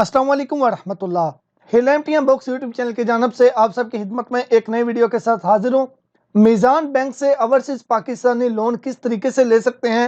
अस्सलाम वालेकुम वरहमतुल्लाह। हिलैम्पियम books YouTube channel की जानब से आप सबकी खिदमत में एक नई वीडियो के साथ हाजिर हूँ। मीज़ान बैंक से ओवरसीज़ पाकिस्तानी लोन किस तरीके से ले सकते हैं,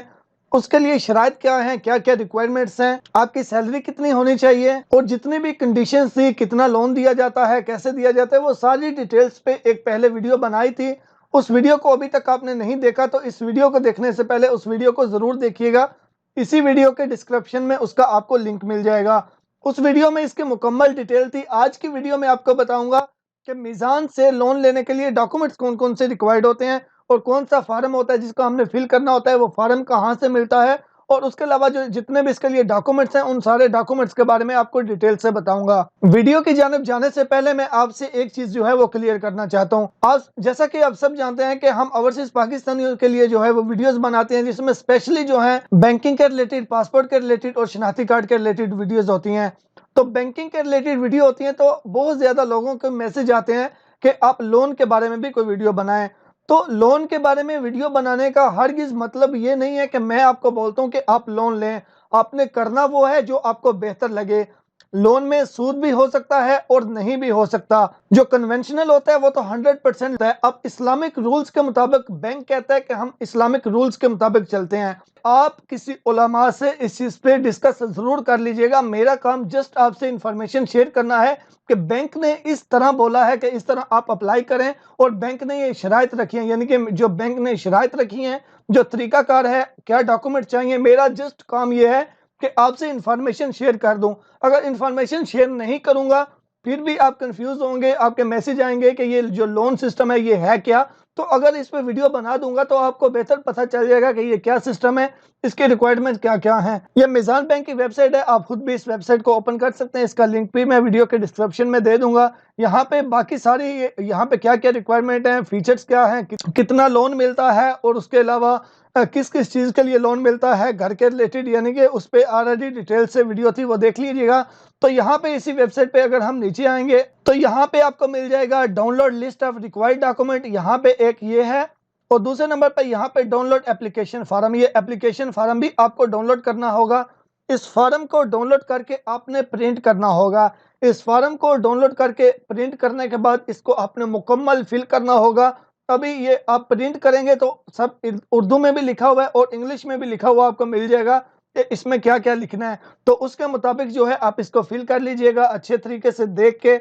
उसके लिए शराइत क्या हैं, क्या क्या रिक्वायरमेंट्स हैं, आपकी सैलरी कितनी होनी चाहिए और जितनी भी कंडीशंस थी, कितना लोन दिया जाता है, कैसे दिया जाता है, वो सारी डिटेल्स पे एक पहले वीडियो बनाई थी। उस वीडियो को अभी तक आपने नहीं देखा तो इस वीडियो को देखने से पहले उस वीडियो को ज़रूर देखिएगा। इसी वीडियो के डिस्क्रिप्शन में उसका आपको लिंक मिल जाएगा। उस वीडियो में इसकी मुकम्मल डिटेल थी। आज की वीडियो में आपको बताऊंगा कि मीज़ान से लोन लेने के लिए डॉक्यूमेंट्स कौन कौन से रिक्वायर्ड होते हैं और कौन सा फार्म होता है जिसको हमने फिल करना होता है, वो फार्म कहाँ से मिलता है, और उसके अलावा जो जितने भी इसके लिए डॉक्यूमेंट्स हैं उन सारे डॉक्यूमेंट्स के बारे में आपको डिटेल से बताऊंगा। वीडियो की जानिब जाने से पहले मैं आपसे एक चीज जो है वो क्लियर करना चाहता हूँ। आप जैसा कि आप सब जानते हैं कि हम ओवरसीज पाकिस्तानियों के लिए जो है वो वीडियोस बनाते हैं जिसमें स्पेशली जो है बैंकिंग के रिलेटेड, पासपोर्ट के रिलेटेड और शनाख्ती कार्ड के रिलेटेड वीडियोज होती हैं। तो बैंकिंग के रिलेटेड वीडियो होती है तो बहुत ज़्यादा लोगों के मैसेज आते हैं कि आप लोन के बारे में भी कोई वीडियो बनाएं। तो लोन के बारे में वीडियो बनाने का हरगिज़ मतलब ये नहीं है कि मैं आपको बोलता हूँ कि आप लोन लें। आपने करना वो है जो आपको बेहतर लगे। लोन में सूद भी हो सकता है और नहीं भी हो सकता। जो कन्वेंशनल होता है वो तो 100% है। अब इस्लामिक रूल्स के मुताबिक बैंक कहता है कि हम इस्लामिक रूल्स के मुताबिक चलते हैं। आप किसी उलमा से इस चीज़ पे डिस्कस ज़रूर कर लीजिएगा। मेरा काम जस्ट आपसे इंफॉर्मेशन शेयर करना है कि बैंक ने इस तरह बोला है कि इस तरह आप अप्लाई करें, और बैंक ने ये शराइत रखी है, यानी कि जो बैंक ने शराइत रखी हैं, जो तरीकाकार है, क्या डॉक्यूमेंट चाहिए। मेरा जस्ट काम ये है कि आपसे इंफॉर्मेशन शेयर कर दूं। अगर इंफॉर्मेशन शेयर नहीं करूंगा फिर भी आप कंफ्यूज होंगे, आपके मैसेज आएंगे कि ये जो लोन सिस्टम है ये है क्या। तो अगर इस पे वीडियो बना दूंगा तो आपको बेहतर पता चल जाएगा कि ये क्या सिस्टम है, इसके रिक्वायरमेंट क्या क्या हैं। ये मीज़ान बैंक की वेबसाइट है, आप खुद भी इस वेबसाइट को ओपन कर सकते हैं। इसका लिंक भी मैं वीडियो के डिस्क्रिप्शन में दे दूंगा। यहाँ पे बाकी सारी यहाँ पे क्या क्या रिक्वायरमेंट है, फीचर्स क्या है, कितना लोन मिलता है और उसके अलावा किस किस चीज़ के लिए लोन मिलता है, घर के रिलेटेड, यानी कि उस पर ऑलरेडी डिटेल से वीडियो थी, वो देख लीजिएगा। तो यहाँ पे इसी वेबसाइट पे अगर हम नीचे आएंगे तो यहाँ पे आपको मिल जाएगा download list of required document. यहाँ पे एक ये है और दूसरे नंबर पे यहाँ पे डाउनलोड एप्लीकेशन फार्म। ये एप्लीकेशन फार्म भी आपको डाउनलोड करना होगा। इस फार्म को डाउनलोड करके आपने प्रिंट करना होगा। इस फार्म को डाउनलोड करके प्रिंट करने के बाद इसको आपने मुकम्मल फिल करना होगा। अभी ये आप प्रिंट करेंगे तो सब उर्दू में भी लिखा हुआ है और इंग्लिश में भी लिखा हुआ आपको मिल जाएगा कि इसमें क्या क्या लिखना है। तो उसके मुताबिक जो है आप इसको फिल कर लीजिएगा अच्छे तरीके से देख के।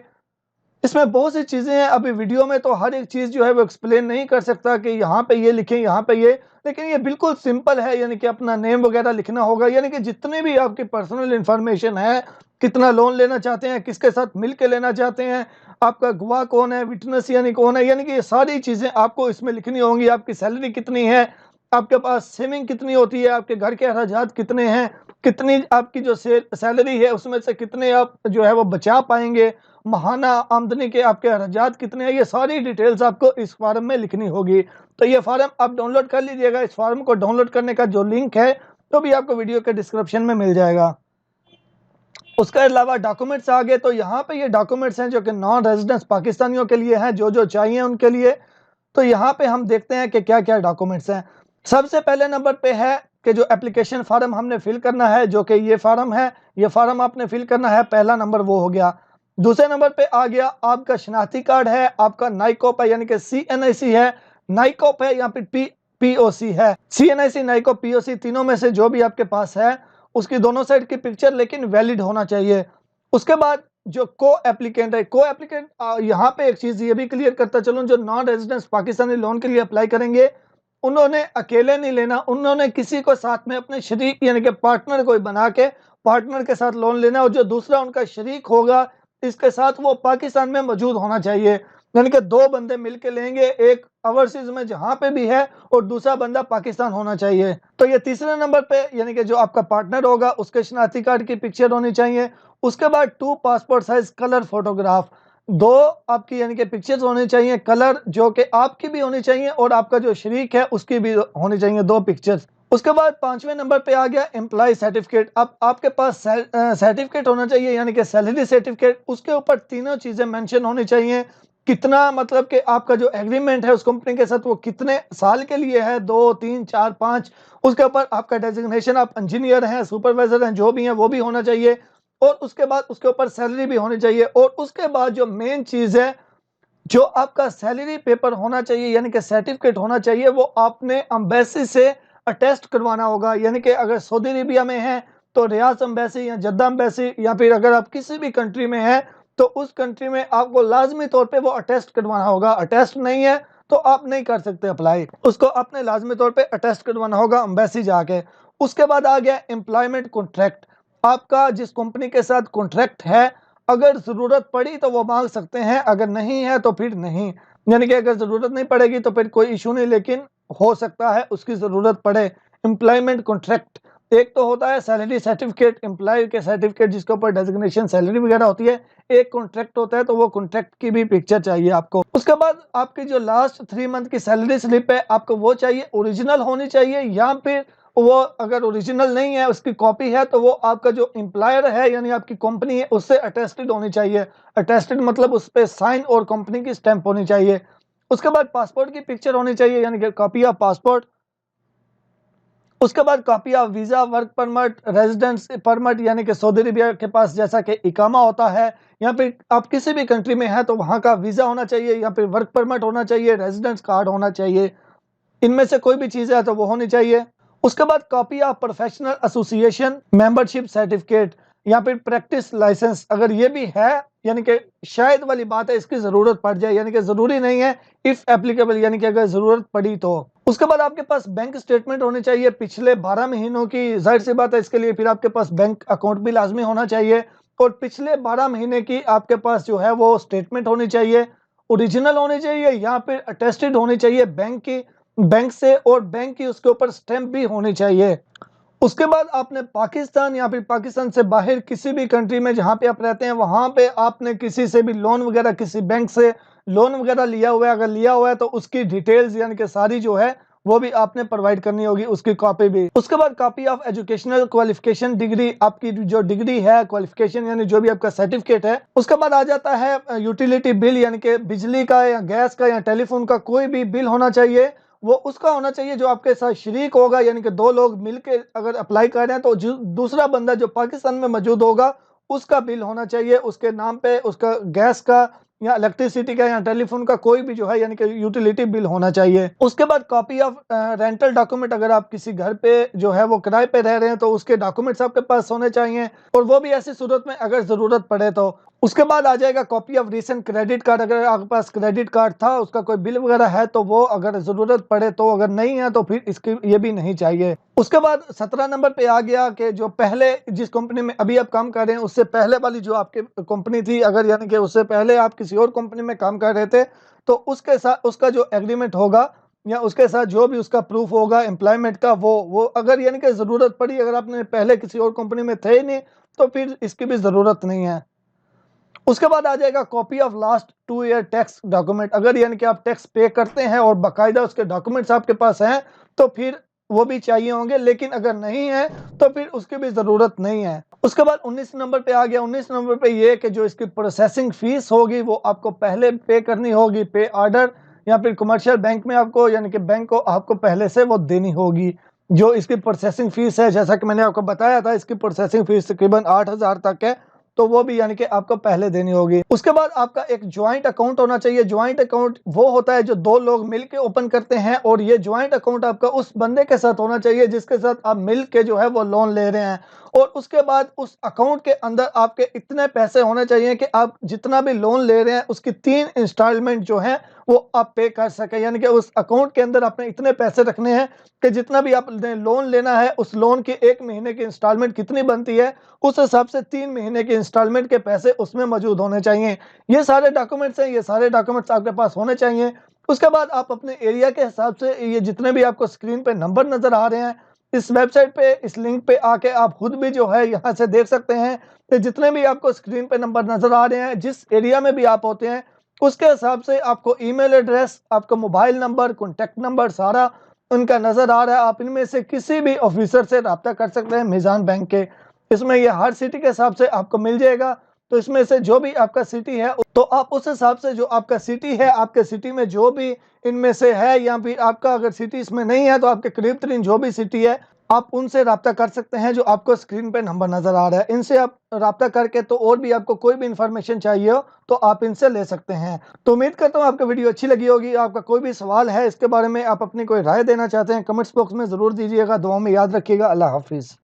इसमें बहुत सी चीज़ें हैं, अभी वीडियो में तो हर एक चीज़ जो है वो एक्सप्लेन नहीं कर सकता कि यहाँ पे ये लिखें, यहाँ पे ये, लेकिन ये बिल्कुल सिंपल है। यानी कि अपना नेम वगैरह लिखना होगा, यानी कि जितने भी आपकी पर्सनल इंफॉर्मेशन है, कितना लोन लेना चाहते हैं, किसके साथ मिल के लेना चाहते हैं, आपका गवाह कौन है, विटनेस यानी कौन है, यानी कि ये सारी चीज़ें आपको इसमें लिखनी होंगी। आपकी सैलरी कितनी है, आपके पास सेविंग कितनी होती है, आपके घर के अखराजात कितने हैं, कितनी आपकी जो सैलरी है उसमें से कितने आप जो है वो बचा पाएंगे, महाना आमदनी के आपके अखराजात कितने हैं, ये सारी डिटेल्स आपको इस फॉर्म में लिखनी होगी। तो ये फॉर्म आप डाउनलोड कर लीजिएगा। इस फॉर्म को डाउनलोड करने का जो लिंक है तो भी आपको वीडियो के डिस्क्रिप्शन में मिल जाएगा। उसके अलावा डॉक्यूमेंट्स आ गए तो यहाँ पे ये डॉक्यूमेंट्स हैं जो कि नॉन रेजिडेंट्स पाकिस्तानियों के लिए हैं, जो जो चाहिए उनके लिए। तो यहाँ पे हम देखते हैं कि क्या क्या डॉक्यूमेंट्स हैं। सबसे पहले नंबर पे है कि जो एप्लीकेशन फार्म हमने फिल करना है, जो कि ये फार्म है, ये फार्म आपने फिल करना है। पहला नंबर वो हो गया। दूसरे नंबर पे आ गया आपका शनाख्ती कार्ड है, आपका नाइकोप है, यानी कि CNIC है, नाइकोप है, यहाँ पे POC है। CNIC, नाइकोप, POC तीनों में से जो भी आपके पास है उसकी दोनों साइड की पिक्चर लेकिन वैलिड होना चाहिए। उसके बाद जो को एप्लीकेंट है, को एप्लीकेंट यहाँ पे एक चीज़ ये भी क्लियर करता चलूँ, जो नॉन रेजिडेंट्स पाकिस्तानी लोन के लिए अप्लाई करेंगे उन्होंने अकेले नहीं लेना, उन्होंने किसी को साथ में अपने शरीक यानी कि पार्टनर कोई बना के पार्टनर के साथ लोन लेना, और जो दूसरा उनका शरीक होगा इसके साथ वो पाकिस्तान में मौजूद होना चाहिए। यानी कि दो बंदे मिलके लेंगे, एक ओवरसीज में जहाँ पे भी है और दूसरा बंदा पाकिस्तान होना चाहिए। तो ये तीसरे नंबर पे यानी कि जो आपका पार्टनर होगा उसके शनाख्ती कार्ड की पिक्चर होनी चाहिए। उसके बाद 2 पासपोर्ट साइज कलर फोटोग्राफ, दो आपकी यानी कि पिक्चर्स होनी चाहिए कलर, जो कि आपकी भी होनी चाहिए और आपका जो शरीक है उसकी भी होनी चाहिए 2 पिक्चर्स। उसके बाद 5वें नंबर पे आ गया एम्प्लॉय सर्टिफिकेट। अब आपके पास सर्टिफिकेट होना चाहिए यानी कि सैलरी सर्टिफिकेट। उसके ऊपर तीनों चीज़ें मेंशन होनी चाहिए। कितना मतलब कि आपका जो एग्रीमेंट है उस कंपनी के साथ वो कितने साल के लिए है, 2, 3, 4, 5। उसके ऊपर आपका डेजिग्नेशन, आप इंजीनियर हैं, सुपरवाइजर हैं, जो भी हैं वो भी होना चाहिए। और उसके बाद उसके ऊपर सैलरी भी होनी चाहिए। और उसके बाद जो मेन चीज़ है, जो आपका सैलरी पेपर होना चाहिए यानी कि सर्टिफिकेट होना चाहिए, वो आपने एम्बेसी से अटेस्ट करवाना होगा। यानी कि अगर सऊदी अरेबिया में है तो रियाद एम्बेसी या जद्दा एम्बेसी, या फिर अगर आप किसी भी कंट्री में हैं तो उस कंट्री में आपको लाजमी तौर पे वो अटेस्ट करवाना होगा। अटेस्ट नहीं है तो आप नहीं कर सकते अप्लाई, उसको अपने लाजमी तौर पे अटेस्ट करवाना होगा एम्बेसी जाके। उसके बाद आ गया एम्प्लॉयमेंट कॉन्ट्रैक्ट। आपका जिस कंपनी के साथ कॉन्ट्रैक्ट है, अगर ज़रूरत पड़ी तो वो मांग सकते हैं, अगर नहीं है तो फिर नहीं। यानी कि अगर ज़रूरत नहीं पड़ेगी तो फिर कोई इशू नहीं, लेकिन हो सकता है उसकी ज़रूरत पड़े। एम्प्लॉयमेंट कॉन्ट्रैक्ट, एक तो होता है सैलरी सर्टिफिकेट, एम्प्लॉय के सर्टिफिकेट जिसके ऊपर डेजिग्नेशन सैलरी वगैरह होती है, एक कॉन्ट्रैक्ट होता है, तो वो कॉन्ट्रैक्ट की भी पिक्चर चाहिए आपको। उसके बाद आपकी जो लास्ट 3 मंथ की सैलरी स्लिप है आपको वो चाहिए, ओरिजिनल होनी चाहिए, या फिर वो अगर ओरिजिनल नहीं है उसकी कॉपी है तो वो आपका जो एम्प्लॉयर है यानी आपकी कंपनी है उससे अटेस्टेड होनी चाहिए। अटेस्टेड मतलब उस पर साइन और कंपनी की स्टैंप होनी चाहिए। उसके बाद पासपोर्ट की पिक्चर होनी चाहिए यानी कि कॉपी ऑफ पासपोर्ट। उसके बाद copy of visa, work permit, residence permit, यानी कि सऊदी अरेबिया के पास जैसा कि इकामा होता है, या फिर आप किसी भी कंट्री में हैं तो वहाँ का वीज़ा होना चाहिए, या फिर वर्क परमिट होना चाहिए, रेजिडेंस कार्ड होना चाहिए। इनमें से कोई भी चीज़ है तो वो होनी चाहिए। उसके बाद copy of professional association membership certificate या फिर प्रैक्टिस लाइसेंस, अगर ये भी है, यानी कि शायद वाली बात है, इसकी ज़रूरत पड़ जाए, यानी कि ज़रूरी नहीं है, इफ़ एप्लीकेबल, यानी कि अगर ज़रूरत पड़ी तो। उसके बाद आपके पास बैंक स्टेटमेंट होनी चाहिए पिछले 12 महीनों की, जाहिर सी बात है इसके लिए फिर आपके पास बैंक अकाउंट भी लाजमी होना चाहिए, और पिछले 12 महीने की आपके पास जो है वो स्टेटमेंट होनी चाहिए, ओरिजिनल होनी चाहिए या फिर अटेस्टेड होनी चाहिए बैंक से, और बैंक की उसके ऊपर स्टैंप भी होनी चाहिए। उसके बाद आपने पाकिस्तान या फिर पाकिस्तान से बाहर किसी भी कंट्री में जहाँ पे आप रहते हैं वहाँ पे आपने किसी से भी लोन वगैरह, किसी बैंक से लोन वगैरह लिया हुआ है, अगर लिया हुआ है तो उसकी डिटेल्स यानी कि सारी जो है वो भी आपने प्रोवाइड करनी होगी, उसकी कॉपी भी। उसके बाद copy of educational qualification degree, आपकी जो डिग्री है, क्वालिफिकेशन यानी जो भी आपका सर्टिफिकेट है। उसके बाद आ जाता है यूटिलिटी बिल, यानी कि बिजली का या गैस का या टेलीफोन का कोई भी बिल होना चाहिए, वो उसका होना चाहिए जो आपके साथ शरीक होगा, यानी कि 2 लोग मिलके अगर अप्लाई कर रहे हैं तो दूसरा बंदा जो पाकिस्तान में मौजूद होगा उसका बिल होना चाहिए उसके नाम पे, उसका गैस का या इलेक्ट्रिसिटी का या टेलीफोन का कोई भी जो है यानी कि यूटिलिटी बिल होना चाहिए। उसके बाद कॉपी ऑफ रेंटल डॉक्यूमेंट, अगर आप किसी घर पे जो है वो किराए पे रह रहे हैं तो उसके डॉक्यूमेंट्स आपके पास होने चाहिए, और वो भी ऐसी सूरत में अगर ज़रूरत पड़े तो। उसके बाद आ जाएगा copy of recent credit card, अगर आपके पास क्रेडिट कार्ड था उसका कोई बिल वगैरह है तो वो अगर ज़रूरत पड़े तो, अगर नहीं है तो फिर इसकी ये भी नहीं चाहिए। उसके बाद 17 नंबर पे आ गया कि जो पहले जिस कंपनी में अभी आप काम कर रहे हैं उससे पहले वाली जो आपकी कंपनी थी, अगर यानी कि उससे पहले आप किसी और कंपनी में काम कर रहे थे तो उसके साथ उसका जो एग्रीमेंट होगा या उसके साथ जो भी उसका प्रूफ होगा एम्प्लॉयमेंट का, वो अगर यानी कि ज़रूरत पड़ी, अगर आपने पहले किसी और कंपनी में थे ही नहीं तो फिर इसकी भी ज़रूरत नहीं है। उसके बाद आ जाएगा copy of last 2 year tax document, अगर यानी कि आप टैक्स पे करते हैं और बाकायदा उसके डॉक्यूमेंट्स आपके पास हैं तो फिर वो भी चाहिए होंगे, लेकिन अगर नहीं है तो फिर उसकी भी ज़रूरत नहीं है। उसके बाद 19 नंबर पे आ गया। 19 नंबर पे ये कि जो इसकी प्रोसेसिंग फ़ीस होगी वो आपको पहले पे करनी होगी, पे ऑर्डर या फिर कमर्शियल बैंक में आपको, यानी कि बैंक को आपको पहले से वो देनी होगी। जो इसकी प्रोसेसिंग फ़ीस है, जैसा कि मैंने आपको बताया था, इसकी प्रोसेसिंग फ़ीस तकरीबन 8,000 तक है, तो वो भी यानी कि आपको पहले देनी होगी। उसके बाद आपका एक ज्वाइंट अकाउंट होना चाहिए। ज्वाइंट अकाउंट वो होता है जो 2 लोग मिलके ओपन करते हैं, और ये ज्वाइंट अकाउंट आपका उस बंदे के साथ होना चाहिए जिसके साथ आप मिलके जो है वो लोन ले रहे हैं, और उसके बाद उस अकाउंट के अंदर आपके इतने पैसे होने चाहिए कि आप जितना भी लोन ले रहे हैं उसकी 3 इंस्टॉलमेंट जो है वो आप पे कर सकें, यानी कि उस अकाउंट के अंदर आपने इतने पैसे रखने हैं कि जितना भी आपने लोन लेना है उस लोन की 1 महीने की इंस्टॉलमेंट कितनी बनती है उस हिसाब से 3 महीने के इंस्टॉलमेंट के पैसे उसमें मौजूद होने चाहिए। ये सारे डॉक्यूमेंट्स हैं, ये सारे डॉक्यूमेंट्स आपके पास होने चाहिए। उसके बाद आप अपने एरिया के हिसाब से ये जितने भी आपको स्क्रीन पे नंबर नज़र आ रहे हैं, इस वेबसाइट पे, इस लिंक पे आके आप खुद भी जो है यहाँ से देख सकते हैं कि जितने भी आपको स्क्रीन पे नंबर नज़र आ रहे हैं, जिस एरिया में भी आप होते हैं उसके हिसाब से आपको ईमेल एड्रेस, आपका मोबाइल नंबर, कॉन्टैक्ट नंबर सारा उनका नज़र आ रहा है। आप इनमें से किसी भी ऑफिसर से रब्ता कर सकते हैं मीज़ान बैंक के। इसमें ये हर सिटी के हिसाब से आपको मिल जाएगा, तो इसमें से जो भी आपका सिटी है तो आप उस हिसाब से, जो आपका सिटी है, आपके सिटी में जो भी इनमें से है, या फिर आपका अगर सिटी इसमें नहीं है तो आपके करीब तरीन जो भी सिटी है आप उनसे राब्ता कर सकते हैं जो आपको स्क्रीन पे नंबर नजर आ रहा है। इनसे आप राब्ता करके तो और भी आपको कोई भी इंफॉर्मेशन चाहिए हो तो आप इनसे ले सकते हैं। तो उम्मीद करता हूँ आपको वीडियो अच्छी लगी होगी। आपका कोई भी सवाल है इसके बारे में, आप अपनी कोई राय देना चाहते हैं, कमेंट्स बॉक्स में जरूर दीजिएगा। दुआ में याद रखिएगा। अल्लाह हाफिज।